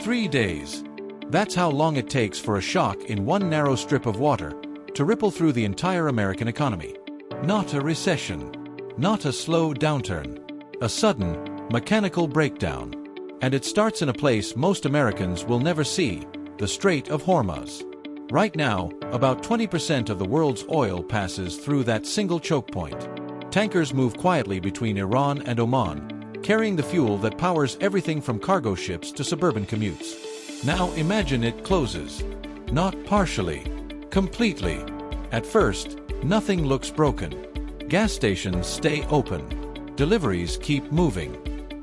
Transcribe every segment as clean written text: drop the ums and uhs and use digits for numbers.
3 days. That's how long it takes for a shock in one narrow strip of water to ripple through the entire American economy. Not a recession. Not a slow downturn. A sudden, mechanical breakdown. And it starts in a place most Americans will never see, the Strait of Hormuz. Right now, about 20% of the world's oil passes through that single choke point. Tankers move quietly between Iran and Oman, carrying the fuel that powers everything from cargo ships to suburban commutes. Now imagine it closes. Not partially. Completely. At first, nothing looks broken. Gas stations stay open. Deliveries keep moving.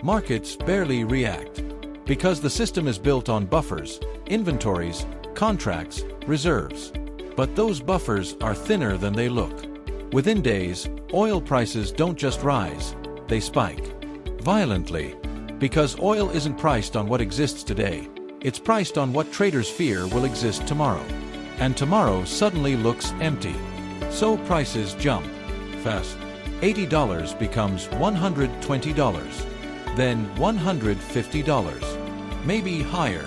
Markets barely react. Because the system is built on buffers, inventories, contracts, reserves. But those buffers are thinner than they look. Within days, oil prices don't just rise, they spike. Violently. Because oil isn't priced on what exists today, it's priced on what traders fear will exist tomorrow. And tomorrow suddenly looks empty. So prices jump. Fast. $80 becomes $120. Then $150. Maybe higher.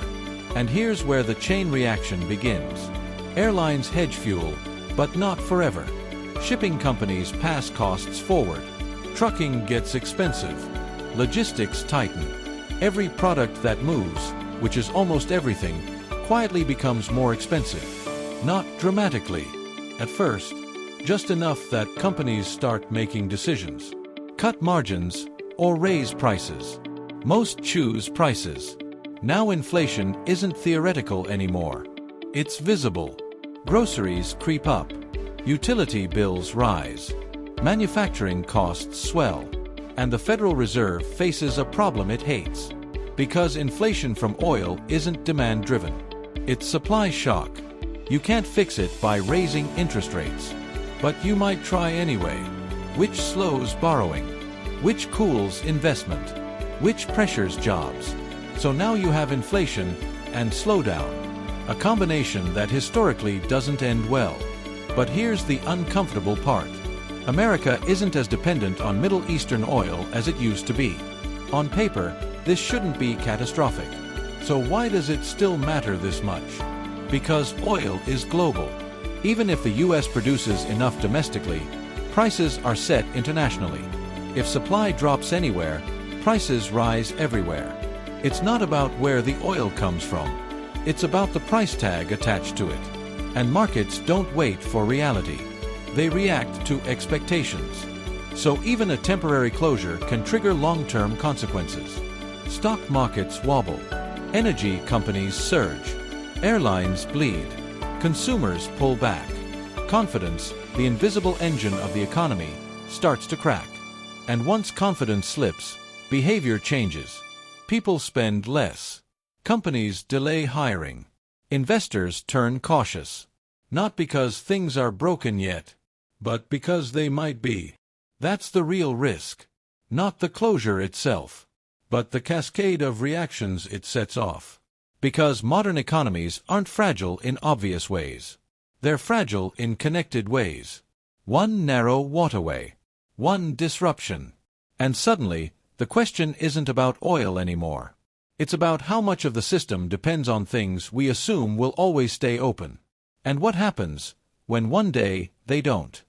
And here's where the chain reaction begins. Airlines hedge fuel, but not forever. Shipping companies pass costs forward. Trucking gets expensive. Logistics tighten. Every product that moves, which is almost everything, quietly becomes more expensive. Not dramatically. At first, just enough that companies start making decisions. Cut margins or raise prices. Most choose prices. Now inflation isn't theoretical anymore. It's visible. Groceries creep up. Utility bills rise. Manufacturing costs swell. And the Federal Reserve faces a problem it hates. Because inflation from oil isn't demand-driven. It's supply shock. You can't fix it by raising interest rates. But you might try anyway. Which slows borrowing? Which cools investment? Which pressures jobs? So now you have inflation and slowdown. A combination that historically doesn't end well. But here's the uncomfortable part. America isn't as dependent on Middle Eastern oil as it used to be. On paper, this shouldn't be catastrophic. So why does it still matter this much? Because oil is global. Even if the US produces enough domestically, prices are set internationally. If supply drops anywhere, prices rise everywhere. It's not about where the oil comes from. It's about the price tag attached to it. And markets don't wait for reality. They react to expectations. So even a temporary closure can trigger long-term consequences. Stock markets wobble. Energy companies surge. Airlines bleed. Consumers pull back. Confidence, the invisible engine of the economy, starts to crack. And once confidence slips, behavior changes. People spend less. Companies delay hiring. Investors turn cautious. Not because things are broken yet, but because they might be. That's the real risk. Not the closure itself, but the cascade of reactions it sets off. Because modern economies aren't fragile in obvious ways. They're fragile in connected ways. One narrow waterway. One disruption. And suddenly, the question isn't about oil anymore. It's about how much of the system depends on things we assume will always stay open. And what happens when one day they don't.